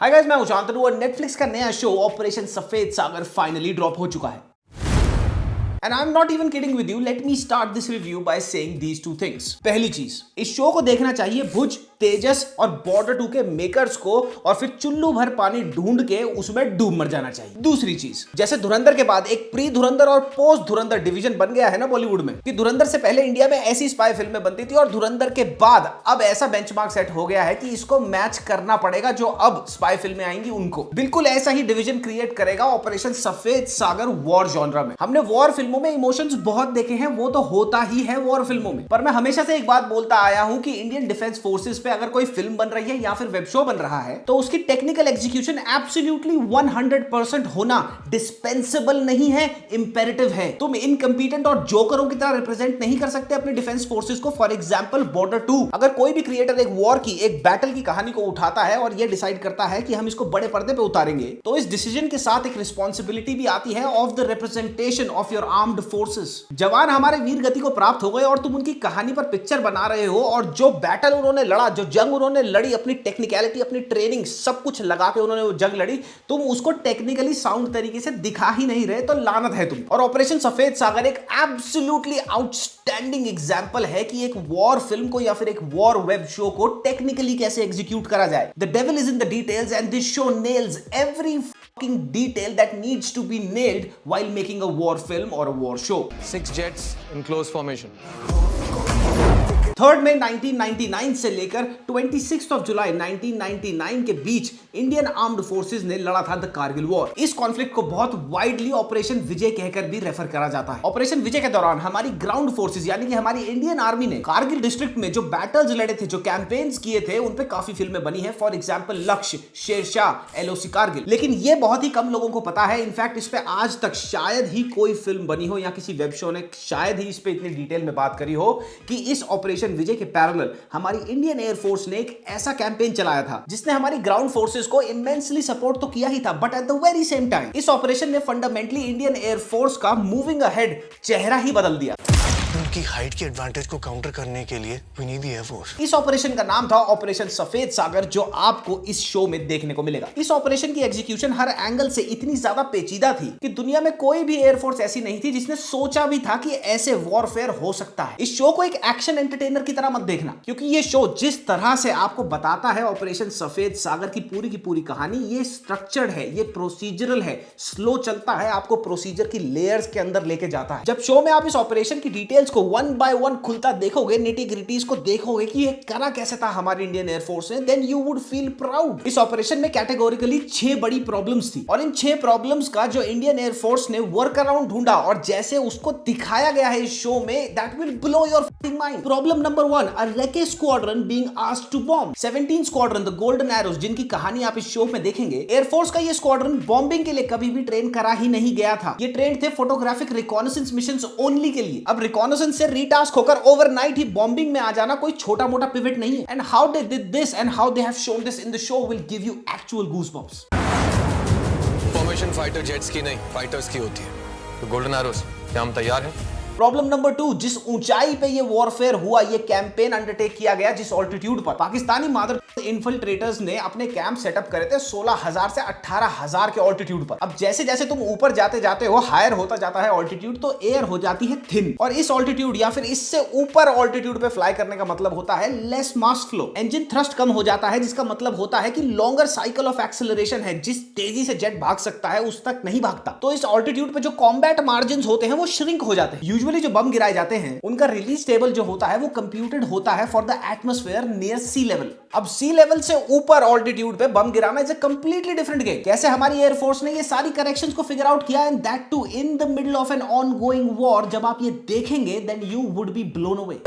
Hi guys, मैं शांतनु और Netflix का नया शो ऑपरेशन सफेद सागर फाइनली ड्रॉप हो चुका है। And I'm not even kidding with you. Let me start this review by saying these two things. पहली चीज, इस शो को देखना चाहिए भुज, तेजस और बॉर्डर 2 के मेकर्स को, और फिर चुल्लू भर पानी ढूंढ के उसमें डूब मर जाना चाहिए। दूसरी चीज, जैसे धुरंधर के बाद एक प्री धुरंधर और पोस्ट धुरंधर डिवीजन बन गया है ना बॉलीवुड में, कि धुरंधर से पहले इंडिया में ऐसी स्पाई फिल्में बनती थी और धुरंधर के बाद अब ऐसा बेंचमार्क सेट हो गया है कि इसको मैच करना पड़ेगा जो अब स्पाई फिल्में आएंगी उनको। बिल्कुल ऐसा ही डिवीजन क्रिएट करेगा ऑपरेशन सफेद सागर वॉर जॉनरा में। हमने वॉर फिल्मों में इमोशंस बहुत देखे हैं, वो तो होता ही है वॉर फिल्मों में, पर मैं हमेशा से एक बात बोलता आया हूं कि इंडियन डिफेंस फोर्सेस पे अगर कोई फिल्म बन रही है या फिर वेब शो बन रहा है तो उसकी टेक्निकल एग्जीक्यूशन एब्सोल्युटली 100% होना डिस्पेंसेबल नहीं है, इंपेरेटिव है। तुम इनकम्पिटेंट और जोकरों की तरह रिप्रेजेंट नहीं कर सकते अपने डिफेंस फोर्सेस को। फॉर एग्जांपल बॉर्डर 2, अगर कोई भी क्रिएटर एक वॉर की, एक बैटल की कहानी को उठाता है और ये डिसाइड करता है कि हम इसको बड़े पर्दे पे उतारेंगे, तो इस डिसीजन के साथ एक रिस्पॉन्सिबिलिटी भी आती है of the representation of your armed forces. जवान हमारे वीर गति को प्राप्त हो गए और तुम उनकी कहानी पर पिक्चर बना रहे हो, और जो बैटल उन्होंने लड़ा, जो जंग उन्होंने लड़ी, अपनी टेक्निकलिटी, अपनी ट्रेनिंग, सब कुछ लगा के उन्होंने वो जंग लड़ी, तुम उसको टेक्निकली साउंड तरीके से दिखा ही नहीं रहे, तो लानत है तुम। और ऑपरेशन सफेद सागर एक एब्सोल्युटली आउटस्टैंडिंग एग्जांपल है कि एक वॉर फिल्म को या फिर एक वॉर वेब शो को टेक्निकली कैसे एग्जीक्यूट करा जाए। The devil is in the details and this show nails every detail that needs to be nailed while making a war film or a war show. 6 jets in close formation. 3 मई 1999 से लेकर 26 जुलाई 1999 के बीच Indian armed forces ने लड़ा था the Kargil war. इस conflict को बहुत widely operation विजय कहकर भी रेफर करा जाता है। ऑपरेशन विजय के दौरान हमारी ग्राउंड फोर्सेस यानी कि हमारी इंडियन आर्मी ने कारगिल डिस्ट्रिक्ट में जो बैटल्स लड़े थे, जो कैंपेन्स किए थे, उन पे काफी फिल्में बनी है। फॉर एग्जाम्पल लक्ष्य, शेरशाह, एलओसी कारगिल। लेकिन ये बहुत ही कम लोगों को पता है। इनफैक्ट इस पे आज तक शायद ही कोई फिल्म बनी हो या किसी वेब शो ने शायद ही इस पे इतनी डिटेल में बात करी हो कि इस ऑपरेशन विजय के पैरेलल हमारी इंडियन एयरफोर्स ने एक ऐसा कैंपेन चलाया था जिसने हमारी ग्राउंड फोर्सेस को इमेंसली सपोर्ट तो किया ही था, but at the very same time इस ऑपरेशन ने फंडामेंटली इंडियन एयरफोर्स का मूविंग अहेड चेहरा ही बदल दिया। उनकी हाइट के एडवांटेज को काउंटर करने के लिए वी नीड द एयरफोर्स। इस ऑपरेशन का नाम था ऑपरेशन सफेद सागर, जो आपको इस शो में देखने को मिलेगा। इस ऑपरेशन की एग्जीक्यूशन हर एंगल से इतनी ज्यादा पेचीदा थी कि दुनिया में कोई भी एयरफोर्स ऐसी नहीं थी जिसने सोचा भी था कि ऐसे वॉरफेयर हो सकता है। इस शो को एक एक्शन एंटरटेनर की तरह मत देखना, क्योंकि ये शो जिस तरह से आपको बताता है ऑपरेशन सफेद सागर की पूरी कहानी, ये स्ट्रक्चर्ड है, ये प्रोसीजरल है, स्लो चलता है, आपको प्रोसीजर की लेयर्स के अंदर लेके जाता है। जब शो में आप इस ऑपरेशन की डिटेल्स को वन बाय वन खुलता देखोगे, निटी-ग्रिटीज को देखोगे कि ये करा कैसे था हमारी इंडियन एयरफोर्स ने, then you would feel proud. इस ऑपरेशन में कैटेगोरिकली 6 बड़ी प्रॉब्लम्स थी, और इन 6 प्रॉब्लम्स का जो इंडियन एयरफोर्स ने वर्क अराउंड ढूंढा और जैसे उसको दिखाया गया है इस शो में, that will blow your fucking mind. Problem number 1, a recce squadron being asked to bomb. 17 squadron the golden arrows, जिनकी कहानी आप इस शो में देखेंगे, एयरफोर्स का ये स्क्वाड्रन बॉम्बिंग के लिए कभी भी ट्रेन करा ही नहीं गया था। ये ट्रेन थे फोटोग्राफिक रिकॉनेसेंस मिशंस ओनली के लिए। अब रिकॉनेसेंस से रीटास्क होकर ओवरनाइट ही बॉम्बिंग में आ जाना कोई छोटा मोटा पिवट नहीं है। And how they did this and how they have shown this in the show will give you actual goosebumps. Formation fighter jets की नहीं, फाइटर्स की होती है। तो गोल्डन एरोस, क्या हम तैयार हैं? प्रॉब्लम नंबर 2, जिस ऊंचाई पे ये वॉरफेयर हुआ, ये कैंपेन अंडरटेक किया गया, जिस ऑल्टीट्यूड पर पाकिस्तानी मादर इन्फिल्ट्रेटर्स ने अपने कैंप सेटअप करे थे 16,000 से 18,000 के ऑल्टीट्यूड पर। अब जैसे जैसे तुम ऊपर जाते जाते हो, हायर होता जाता है ऑल्टीट्यूड, तो एयर हो जाती है थिन, और इस ऑल्टीट्यूड या फिर इससे ऊपर ऑल्टीट्यूड पे फ्लाई करने का मतलब होता है less mass flow. Engine thrust कम हो जाता है, जिसका मतलब होता है कि लॉन्गर साइकिल ऑफ एक्सेलरेशन है। जिस तेजी से जेट भाग सकता है उस तक नहीं भागता। तो इस ऑल्टीट्यूड पे जो कॉम्बैट मार्जिन होते हैं वो श्रिंक हो जाते हैं। यूजुअली जो बम गिराए जाते हैं उनका रिलीज टेबल जो होता है वो कंप्यूटेड होता है for the atmosphere near sea level. अब सी लेवल से ऊपर ऑल्टीट्यूड पे बम गिराना is a completely different game. कैसे हमारी एयरफोर्स ने ये सारी करेक्शंस को फिगर आउट किया, and that too in the middle of an ongoing war. जब आप ये देखेंगे then you would be blown away.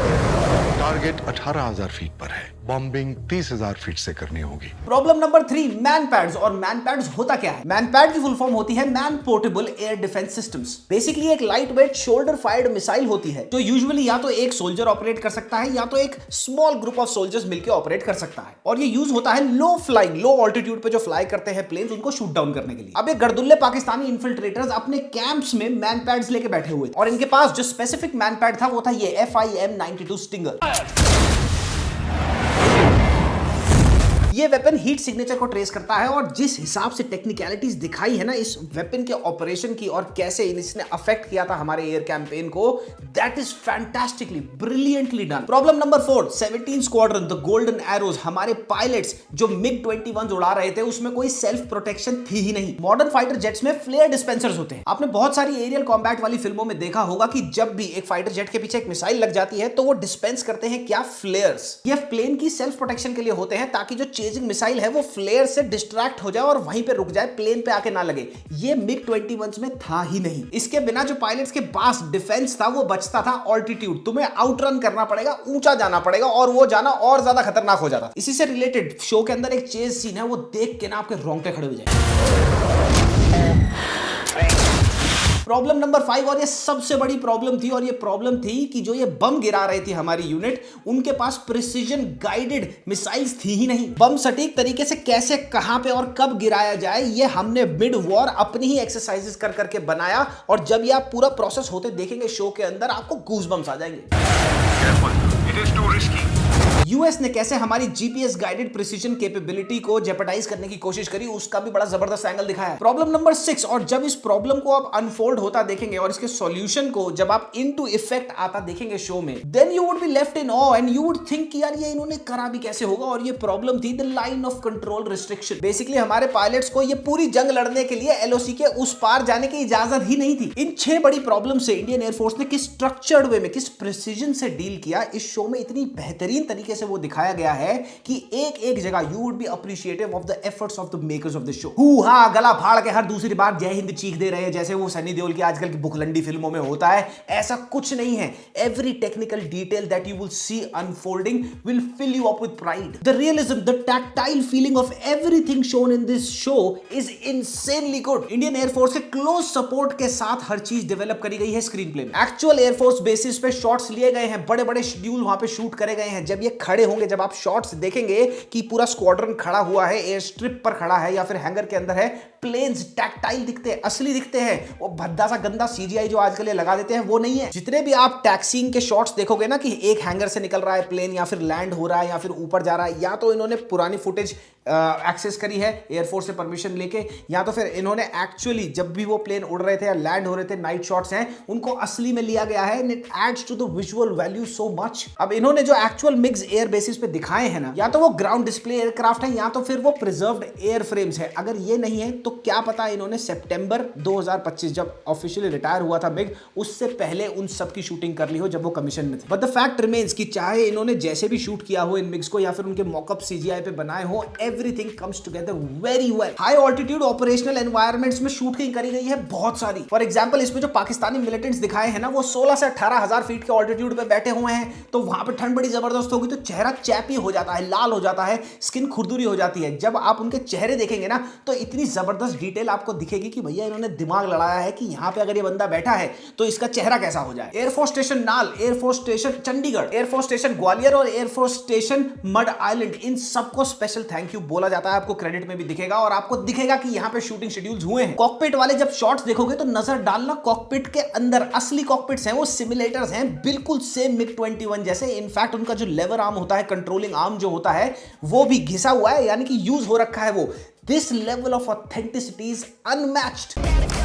Target 18,000 feet पर है, बॉम्बिंग 30,000 फीट से करनी होगी। Problem number 3, man pads. और मैन पैड्स होता क्या है? मैन पैड की फुल फॉर्म होती है man portable air defence systems. Basically एक light weight shoulder fired missile होती है जो यूजुअली या तो एक सोल्जर ऑपरेट कर सकता है या तो एक स्मॉल ग्रुप ऑफ सोल्जर्स मिलकर ऑपरेट कर सकता है, और ये यूज होता है लो फ्लाइंग, लो ऑल्टीट्यूड पे जो फ्लाई करते हैं प्लेन्स, उनको शूट डाउन करने के लिए। अब ये गर्दुल्ले पाकिस्तानी इन्फिल्ट्रेटर्स अपने कैंप्स में मैन पैड्स लेके बैठे हुए, और इनके पास जो स्पेसिफिक मैन पैड था वो था ये FIM-92 स्टिंगर। ये वेपन हीट सिग्नेचर को ट्रेस करता है और जिस हिसाब से टेक्निकलिटीज दिखाई है ना इस वेपन के ऑपरेशन की और कैसे इसने अफेक्ट किया था हमारे एयर कैंपेन को, that is fantastically brilliantly done. Problem number 4, 17 squadron the golden arrows, हमारे पायलट्स जो मिग 21 उड़ा रहे थे उसमें कोई सेल्फ प्रोटेक्शन थी ही नहीं। मॉडर्न फाइटर जेट्स में फ्लेयर डिस्पेंसर्स होते हैं। आपने बहुत सारी एरियल कॉम्बैट वाली फिल्मों में देखा होगा कि जब भी एक फाइटर जेट के पीछे एक मिसाइल लग जाती है तो वो डिस्पेंस करते हैं क्या, फ्लेयर्स। ये प्लेन की सेल्फ प्रोटेक्शन के लिए होते हैं ताकि जो चेजिंग मिसाइल है वो फ्लेयर से डिस्ट्रैक्ट हो जाए और वहीं पे रुक जाए, प्लेन पे आके ना लगे। ये मिग 21 में था ही नहीं। इसके बिना जो पायलट्स के पास डिफेंस था वो बचता था ऑल्टीट्यूड। तुम्हें आउटरन करना पड़ेगा, ऊंचा जाना पड़ेगा और वो जाना और ज्यादा खतरनाक हो जाता। इसी से रिलेटेड शो के अंदर एक चेज सीन है, वो देख के ना आपके रोंगटे खड़े हो जाए। प्रॉब्लम नंबर 5, और ये सबसे बड़ी प्रॉब्लम थी, और ये प्रॉब्लम थी कि जो ये बम गिरा रही थी हमारी यूनिट, उनके पास प्रिसीजन गाइडेड मिसाइल्स थी ही नहीं। बम सटीक तरीके से कैसे, कहां पे और कब गिराया जाए ये हमने मिड वॉर अपनी ही एक्सरसाइजेस कर करके बनाया, और जब ये आप पूरा प्रोसेस होते देखेंगे शो के अंदर आपको गूज़बम्स आ जाएंगे। यूएस ने कैसे हमारी जीपीएस गाइडेड प्रिसीजन कैपेबिलिटी को जेपटाइज करने की कोशिश करी, उसका भी बड़ा जबरदस्त एंगल दिखाया है। प्रॉब्लम नंबर 6, और जब इस प्रॉब्लम को आप अनफोल्ड होता देखेंगे और इसके सॉल्यूशन को जब आप इनटू इफेक्ट आता देखेंगे शो में, then you would be left in awe and you would think कि यार ये इन्होंने करा भी कैसे होगा। और ये प्रॉब्लम थी the line of control restriction. Basically हमारे पायलट्स को ये पूरी जंग लड़ने के लिए एलओसी के उस पार जाने की इजाजत ही नहीं थी। इन 6 बड़ी प्रॉब्लम से इंडियन एयरफोर्स ने किस स्ट्रक्चर्ड वे में, किस प्रिसीजन से डील किया, इस शो में इतनी बेहतरीन तरीके से वो दिखाया गया है कि एक जगह you would B appreciative of the efforts of the makers of the show. गला फाड़ के हर दूसरी बार जय हिंद चीख दे रहे हैं जैसे वो सनी देओल की आजकल की बुखलंडी फिल्मों में होता है, ऐसा कुछ नहीं है। Every technical detail that you will see unfolding will fill you up with pride. The realism, the tactile feeling of everything shown in this show is insanely good. Indian air force के क्लोज सपोर्ट के साथ हर चीज develop करी गई है screen play में। Actual air force bases पे शॉट्स लिए गए हैं, बड़े बड़े शेड्यूल वहां पे शूट करे गए हैं। जब ये खड़े होंगे, जब आप शॉट्स देखेंगे कि पूरा स्क्वाड्रन खड़ा हुआ है, एयर स्ट्रिप पर खड़ा है या फिर हैंगर के अंदर है, प्लेन्स टैक्टाइल दिखते हैं, असली दिखते हैं। वो भद्दा सा गंदा सीजीआई जो आजकल ये लगा देते हैं वो नहीं है। जितने भी आप टैक्सिंग के शॉट्स देखोगे ना कि एक हैंगर से निकल रहा है प्लेन या फिर लैंड हो रहा है या फिर ऊपर जा रहा है, या तो इन्होंने पुरानी फुटेज एक्सेस करी है एयरफोर्स से परमिशन लेके, या तो फिर इन्होंने एक्चुअली जब भी वो प्लेन उड़ रहे थे या लैंड हो रहे थे, नाइट शॉट्स हैं, उनको असली में लिया गया है। It adds to the visual value so much. अब इन्होंने जो एक्चुअल मिग्स एयर बेसिस पे दिखाए हैं ना, या तो वो ग्राउंड डिस्प्ले एयरक्राफ्ट है या तो फिर वो प्रिजर्व्ड एयर फ्रेम्स है। अगर ये नहीं है तो क्या पता इन्होंने सितंबर 2025 जब ऑफिशियली रिटायर हुआ था मिग, उससे पहले उन सब की शूटिंग कर ली हो जब वो कमीशन में थे। बट द फैक्ट रिमेन्स कि चाहे इन्होंने जैसे भी शूट किया हो इन मिग्स को या फिर उनके मॉकअप सीजीआई पे बनाए हो, everything comes together very well. High altitude operational environments में शूटिंग करी गई है बहुत सारी। फॉर एग्जांपल इसमें जो पाकिस्तानी मिलिटेंट्स दिखाए हैं ना, वो 16 से 18,000 फीट के ऑल्टीट्यूड पे बैठे हुए हैं, तो वहां पे ठंड बड़ी जबरदस्त होगी, तो चेहरा चैपी हो जाता है, लाल हो जाता है, स्किन खुरदुरी हो जाती है। जब आप उनके चेहरे देखेंगे ना तो इतनी जबरदस्त डिटेल आपको दिखेगी कि भैया इन्होंने दिमाग लड़ाया है कि यहां पे अगर ये बंदा बैठा है तो इसका चेहरा कैसा हो जाए। एयरफोर्स स्टेशन नाल, air force station Chandigarh, air force station Gwalior और एयरफोर्स स्टेशन मड आइलैंड, इन सबको स्पेशल थैंक यू बोला जाता है। आपको क्रेडिट में भी दिखेगा और आपको दिखेगा कि यहां पे शूटिंग शेड्यूल्स हुए हैं। कॉकपिट वाले जब शॉट्स देखोगे तो नजर डालना, कॉकपिट के अंदर असली कॉकपिट्स हैं, वो सिमुलेटर्स हैं, बिल्कुल सेम मिग 21 जैसे। इनफैक्ट उनका जो लेवर आर्म होता है, कंट्रोलिंग आर्म जो होता है, वो भी घिसा हुआ है, यानी कि यूज हो रखा है वो। This level of authenticity is unmatched.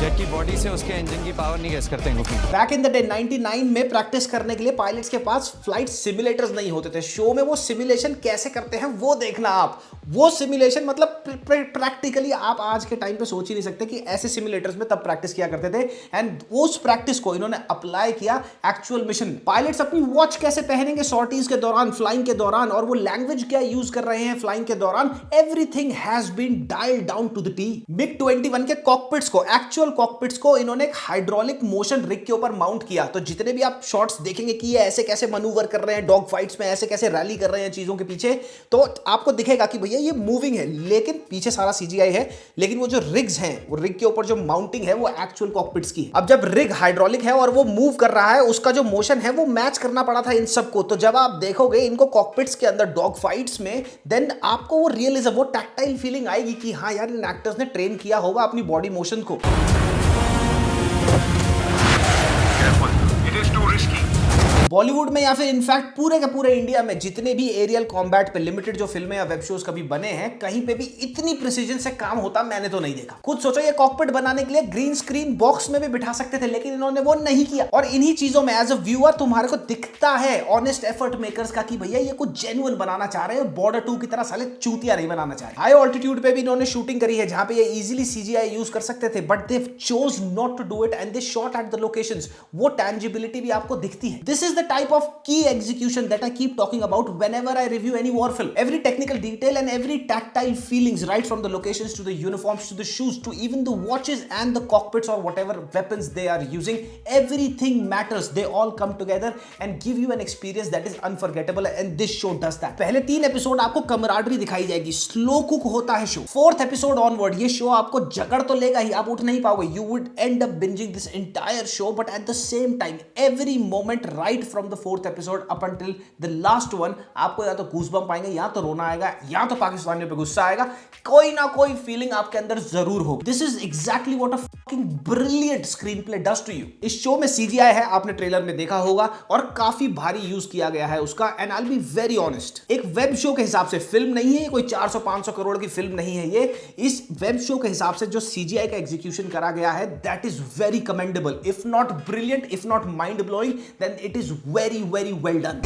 Jet की बॉडी से उसके इंजन की पावर नहीं गेस करते हैं। बैक इन द डे 99 में प्रैक्टिस करने के लिए पायलट्स के पास फ्लाइट सिमुलेटर्स नहीं होते थे। शो में वो सिमुलेशन कैसे करते हैं वो देखना आप। वो सिमुलेशन मतलब प्रैक्टिकली आप आज के टाइम पे सोच ही नहीं सकते कि ऐसे सिमुलेटर्स में तब प्रैक्टिस किया करते थे। एंड उस प्रैक्टिस को इन्होंने अप्लाई किया एक्चुअल मिशन। पायलट्स अपनी वॉच कैसे पहनेंगे सॉर्टीज के दौरान, फ्लाइंग के दौरान, और वो लैंग्वेज क्या यूज कर रहे हैं फ्लाइंग के दौरान, everything has been dialled down to the T. MiG 21 के कॉकपिट्स को, एक्चुअल कॉकपिट्स को इन्होंने एक हाइड्रोलिक मोशन रिग के ऊपर माउंट किया। तो जितने भी आप शॉट्स देखेंगे कि ये ऐसे कैसे मनूवर कर रहे हैं डॉग फाइट्स में, ऐसे कैसे रैली कर रहे हैं चीजों के पीछे, तो आपको दिखेगा कि भैया ये मूविंग है, लेकिन पीछे सारा सीजीआई है, लेकिन वो जो रिग्स हैं, वो रिग के ऊपर जो माउंटिंग है वो एक्चुअल कॉकपिट्स की है। अब जब रिग हाइड्रोलिक है और वो मूव कर रहा है, उसका जो मोशन है वो मैच करना पड़ा था इन सबको। तो जब आप देखोगे इनको कॉकपिट्स के अंदर डॉग फाइट्स में, देन आपको वो रियलिज्म, वो टैक्टाइल फीलिंग आएगी कि हाँ यार इन एक्टर्स ने ट्रेन किया होगा अपनी बॉडी मोशन को। बॉलीवुड में या फिर इनफैक्ट पूरे के पूरे इंडिया में जितने भी एरियल कॉम्बैट पे लिमिटेड जो फिल्में या वेब शोज कभी बने हैं, कहीं पे भी इतनी प्रिसीजन से काम होता मैंने तो नहीं देखा। खुद सोचो, ये कॉकपिट बनाने के लिए ग्रीन स्क्रीन बॉक्स में भी बिठा सकते थे, लेकिन इन्होंने वो नहीं किया। और इन्हीं चीजों में एज अ व्यूअर तुम्हारे को दिखता है ऑनेस्ट एफर्ट मेकर्स का कि भैया ये कुछ जेन्युइन बनाना चाह रहे हैं, बॉर्डर 2 की तरह साले चूतिया नहीं बनाना चाह रहे। हाई ऑल्टीट्यूड पे भी इन्होंने शूटिंग करी है जहां पे ये इजीली सीजीआई यूज कर सकते थे, but they chose not to do it and they shot at the locations. वो टैंजिबिलिटी भी आपको दिखती है। This is the type of की execution that I keep talking about whenever I review any war film. Every technical detail and every tactile feelings, right from the locations to the uniforms to the shoes to even the watches and the cockpits or whatever weapons they are using, everything matters. They all come together and give you an experience that is unforgettable, and this show does that. पहले 3 episode आपको camaraderie दिखाई जाएगी, slow cook होता है show. 4th episode onward ये show आपको जकड़ तो लेगा ही, आप उठ नहीं पाओगे। You would end up binging this entire show, but at the same time every moment right from the 4th episode up until the last one आपको या तो गूज़बम्प आएंगे, या तो रोना आएगा, या तो पाकिस्तानियों पे गुस्सा आएगा, कोई ना कोई फीलिंग आपके अंदर जरूर हो। This is exactly what a fucking brilliant screen play does to you. इस शो में सीजीआई है, आपने ट्रेलर में देखा होगा, और काफी भारी यूज किया गया है उसका। And I will be very honest, एक वेब शो के हिसाब से फिल्म नहीं है, कोई 400-500 करोड़ की फिल्म नहीं है ये। इस वेब शो के हिसाब से जो सीजीआई का एग्जीक्यूशन करा गया है, that is very commendable. If not brilliant, if not mind blowing, then it is very very well done.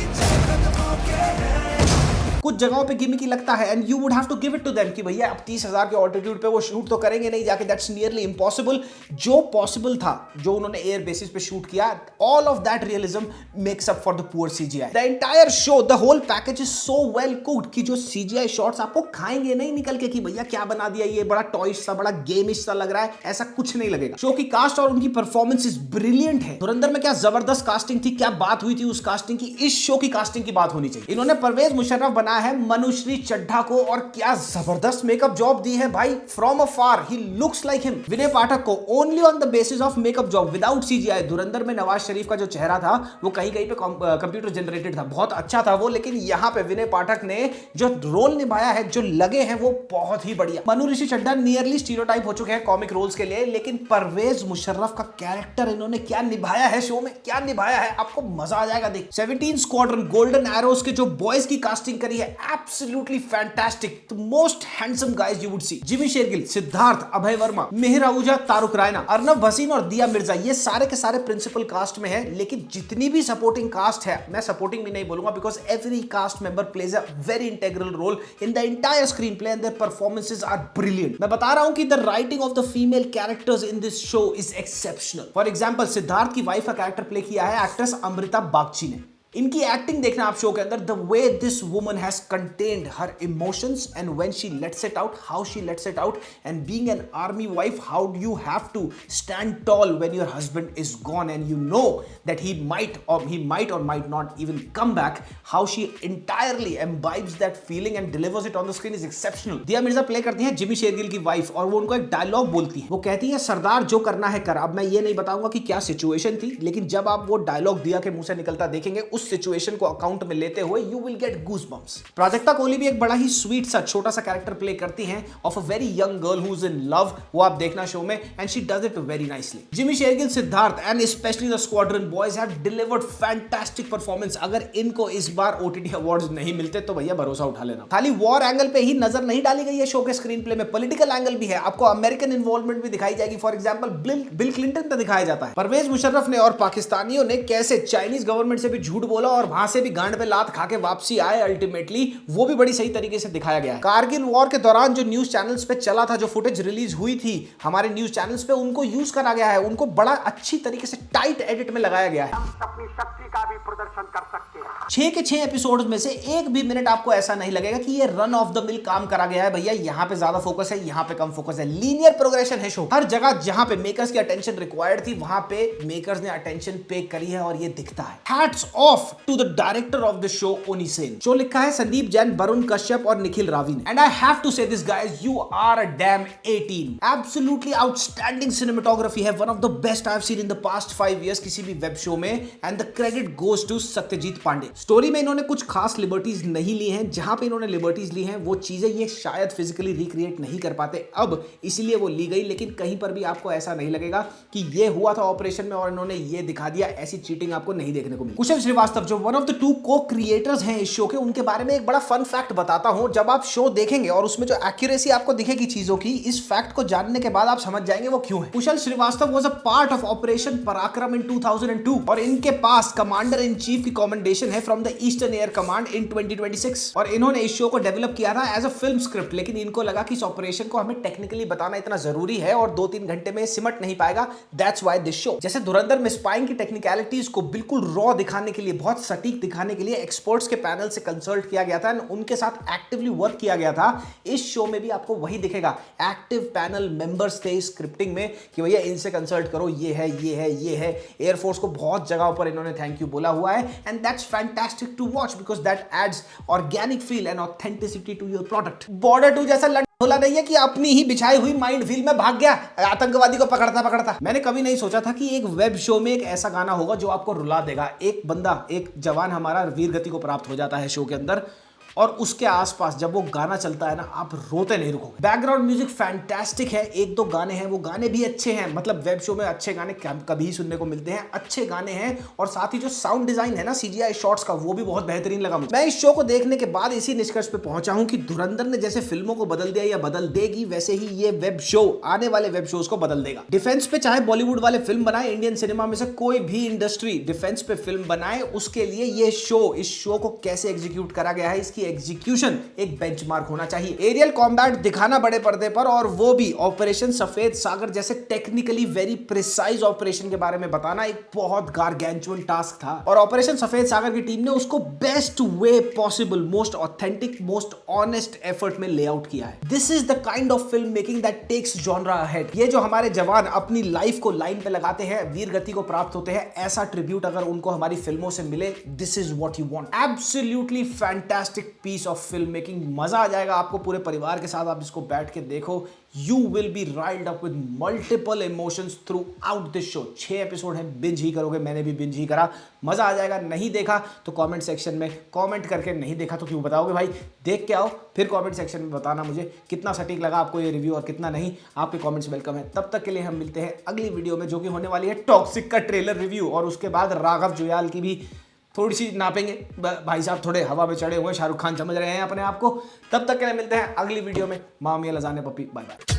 कुछ जगहों पे गिमिकी लगता है and you would have to give it to them कि भैया अब 30,000 के ऑल्टीट्यूड पे वो शूट तो करेंगे नहीं जाके, दैट्स नियरली इम्पॉसिबल। जो पॉसिबल था, जो उन्होंने एयर बेसिस पे शूट किया, all of that realism makes up for the poor CGI. The entire show, the whole package is so well cooked कि जो सीजीआई शॉट्स आपको खाएंगे नहीं निकल के कि भैया क्या बना दिया ये, बड़ा टॉयश सा, बड़ा गेमिश सा लग रहा है, ऐसा कुछ नहीं लगेगा। शो की कास्ट और उनकी परफॉर्मेंस इज ब्रिलियंट है। धुरंधर में क्या जबरदस्त कास्टिंग थी, क्या बात हुई थी उस कास्टिंग की, इस शो की कास्टिंग की बात होनी चाहिए। इन्होंने परवेज मुशर्रफ बनाया है मनुश्री चड्ढा को, और क्या जबरदस्त मेकअप जॉब दी है भाई। फ्रॉम अफार ही looks like him. Vinay Pathak को only on the basis of makeup job without CGI. Dhurandhar में नवाज शरीफ का जो चेहरा था वो कहीं कहीं पे कंप्यूटर जनरेटेड था, बहुत अच्छा था वो, लेकिन यहाँ पे विनय पाठक ने जो रोल निभाया है, जो लगे हैं वो बहुत ही बढ़िया। मनु ऋषि चड्ढा नियरली स्टीरियोटाइप हो चुके हैं कॉमिक रोल्स के लिए, लेकिन परवेज मुशर्रफ का कैरेक्टर इन्होंने क्या निभाया है शो में, क्या निभाया है, आपको मजा आ जाएगा देख। 17 स्क्वाड्रन गोल्डन एरोज के जो बॉयज की कास्टिंग करी है, absolutely fantastic, the most handsome guys you would see. Jimmy Shergill, Siddharth, Abhay Varma, Mehar Ahuja, Taruk Raina, Arnab Bhasin और दिया मिर्जा, ये सारे के सारे प्रिंसिपल कास्ट में है। लेकिन जितनी भी सपोर्टिंग कास्ट है, मैं सपोर्टिंग भी नहीं बोलूंगा because every cast member plays a very integral role in the entire screen play and their performances are brilliant. मैं बता रहा हूं कि the writing of the female characters in this show is exceptional. For example, Siddharth की wife का character play किया है actress Amrita Bagchi ने। इनकी एक्टिंग देखना आप शो के अंदर, the way this woman has contained her emotions and when she lets it out, how she lets it out, and being an army wife, how do you have to stand tall when your husband is gone and you know that he might और might not even come back, how she entirely imbibes that feeling and delivers it on the screen is exceptional. Dia Mirza play करती है Jimmy Shergill की wife, और वो उनको एक dialogue बोलती है। वो कहती है, सरदार जो करना है कर। अब मैं ये नहीं बताऊंगा कि क्या सिचुएशन थी, लेकिन जब आप वो डायलॉग दिया के मुंह से निकलता देखेंगे, उस सिचुएशन को अकाउंट में लेते हुए you will get goosebumps. Prajakta Kohli भी एक बड़ा ही स्वीट सा छोटा सा कैरेक्टर प्ले करती हैं of a very young girl who is in love. वो आप देखना शो में, and she does it very nicely. Jimmy Shergill, Siddharth and specially the squadron boys have delivered fantastic performance. अगर इनको इस बार ओटीटी अवार्ड्स नहीं मिलते तो भैया भरोसा उठा लेना। खाली वॉर एंगल पे ही नजर नहीं डाली गई है शो के स्क्रीन प्ले में, पॉलिटिकल एंगल भी है, आपको अमेरिकन इन्वॉल्वमेंट भी दिखाई जाएगी। फॉर एग्जांपल, बिल क्लिंटन पे दिखाया जाता है। परवेज मुशर्रफ ने और पाकिस्तानियों ने कैसे चाइनीज गवर्नमेंट से भी झूठ बोला और वहां से भी गांड पे लात खा के वापसी आए अल्टीमेटली, वो भी बड़ी सही तरीके से दिखाया गया है। कारगिल वॉर के दौरान जो न्यूज चैनल्स पे चला था, जो फुटेज रिलीज हुई थी हमारे न्यूज चैनल्स पे, उनको यूज करा गया है, उनको बड़ा अच्छी तरीके से टाइट एडिट में लगाया गया है। हम अपनी शक्ति का भी प्रदर्शन कर सकते हैं। 6 के 6 एपिसोड में से एक भी मिनट आपको ऐसा नहीं लगेगा कि ये रन ऑफ द मिल काम करा गया है। भैया यहाँ पे ज्यादा फोकस है, यहाँ पे कम फोकस है, लीनियर प्रोग्रेशन है शो। हर जगह जहां पे मेकर्स की अटेंशन रिक्वायर्ड थी, वहां पे मेकर्स ने अटेंशन पे करी है और ये दिखता है। Hats off to the director of the show, Oni Sen. Show लिखा है संदीप जैन, वरुण कश्यप और निखिल रावी ने। And I have to say this guys, you are a damn 18। Absolutely outstanding cinematography है, one of the best I have seen in the past 5 years किसी भी web show में, and the credit goes to Satyajit Pandey. Story में इन्होंने कुछ खास liberties नहीं ली हैं, जहां पे इन्होंने लिबर्टीज ली हैं वो चीजें ये शायद फिजिकली रिक्रिएट नहीं कर पाते अब, इसीलिए वो ली गई। लेकिन कहीं पर भी आपको ऐसा नहीं लगेगा कि ये हुआ था ऑपरेशन में और इन्होंने ये दिखा दिया, ऐसी चीटिंग आपको नहीं देखने को मिली। कुशल श्रीवास्तव श्रीवास्तव जो वन ऑफ द 2 को क्रिएटर्स हैं इस शो के, उनके बारे में एक बड़ा फन फैक्ट बताता हूं। जब आप शो देखेंगे और उसमें जो एक्यूरेसी आपको दिखेगी चीजों की, इस फैक्ट को जानने के बाद आप समझ जाएंगे वो क्यों है। Kushal Srivastava was a part of operation Parakram in 2002 और इनके पास कमांडर इन चीफ की कमेंडेशन है from the eastern air command in 2026 और इन्होंने इस शो को डेवलप किया था एज अ फिल्म स्क्रिप्ट, लेकिन इनको लगा कि इस ऑपरेशन को हमें टेक्निकली बताना इतना जरूरी है और 2-3 घंटे में सिमट नहीं पाएगा। That's why this show. जैसे धुरंधर में स्पाइंग की टेक्निकलिटीज को बिल्कुल रॉ दिखाने के लिए, बहुत सटीक दिखाने के लिए एक्सपर्ट्स के पैनल से कंसल्ट किया गया था और उनके साथ एक्टिवली वर्क किया गया था, इस शो में भी आपको वही दिखेगा। एक्टिव पैनल मेंबर्स थे स्क्रिप्टिंग में कि भैया इनसे कंसल्ट करो, ये है ये है ये है। एयरफोर्स को बहुत जगह पर इन्होंने थैंक यू बोला हुआ है and that's fantastic to watch because that adds organic feel and authenticity to your product. Border 2 जैसा बोला नहीं है कि अपनी ही बिछाई हुई माइंड फील्ड में भाग गया आतंकवादी को पकड़ता। मैंने कभी नहीं सोचा था कि एक वेब शो में एक ऐसा गाना होगा जो आपको रुला देगा। एक बंदा, एक जवान हमारा वीर गति को प्राप्त हो जाता है शो के अंदर और उसके आसपास जब वो गाना चलता है ना, आप रोते नहीं रुकोगे। बैकग्राउंड म्यूजिक फैंटास्टिक है, 1-2 गाने हैं, वो गाने भी अच्छे हैं। मतलब वेब शो में अच्छे गाने कभी सुनने को मिलते हैं, अच्छे गाने हैं और साथ ही जो साउंड डिजाइन है ना CGI शॉट्स का, वो भी बहुत बेहतरीन लगा मुझे। मैं इस शो को देखने के बाद इसी निष्कर्ष पे पहुंचा हूं कि धुरंधर ने जैसे फिल्मों को बदल दिया या बदल देगी, वैसे ही ये वेब शो आने वाले वेब शोज को बदल देगा। डिफेंस पे चाहे बॉलीवुड वाले फिल्म बनाए, इंडियन सिनेमा में से कोई भी इंडस्ट्री डिफेंस पे फिल्म बनाए, उसके लिए ये शो, इस शो को कैसे एग्जीक्यूट करा गया है, इसकी एग्जीक्यूशन एक बेंचमार्क होना चाहिए। एरियल कॉम्बैट दिखाना बड़े पर्दे पर और वो भी ऑपरेशन सफेद सागर जैसे टेक्निकली वेरी प्रिसाइज ऑपरेशन के बारे में बताना एक बहुत गारगैंचुअन टास्क था और ऑपरेशन सफेद सागर की टीम ने उसको best way possible, most authentic, most honest effort में लेआउट किया है। This is the kind of film making that takes genre ahead. ये जो हमारे जवान अपनी लाइफ को लाइन पे लगाते हैं, वीर गति को प्राप्त होते हैं, ऐसा ट्रिब्यूट अगर उनको हमारी फिल्मों से मिले, this is what you want. Absolutely fantastic piece of film making, मजा आ जाएगा आपको पूरे परिवार के साथ। आप इसको बैठ के देखो, you will be riled up with multiple emotions through out this show. 6 episode है, बिंज ही करोगे, मैंने भी बिंज ही करा, मजा आ जाएगा। नहीं देखा तो कमेंट सेक्शन में कमेंट करके, नहीं देखा तो क्यों बताओगे भाई, देख के आओ, फिर कमेंट सेक्शन में बताना मुझे कितना सटीक लगा आपको ये रिव्यू और कितना नहीं। आपके कमेंट्स वेलकम है। तब तक के लिए हम मिलते हैं अगली वीडियो में, जो कि होने वाली है टॉक्सिक का ट्रेलर रिव्यू और उसके बाद राघव जुयाल की भी थोड़ी सी नापेंगे। भाई साहब थोड़े हवा में चढ़े हुए शाहरुख खान समझ रहे हैं अपने आप को। तब तक के लिए मिलते हैं अगली वीडियो में। मामिया लजाने पप्पी, बाय बाय।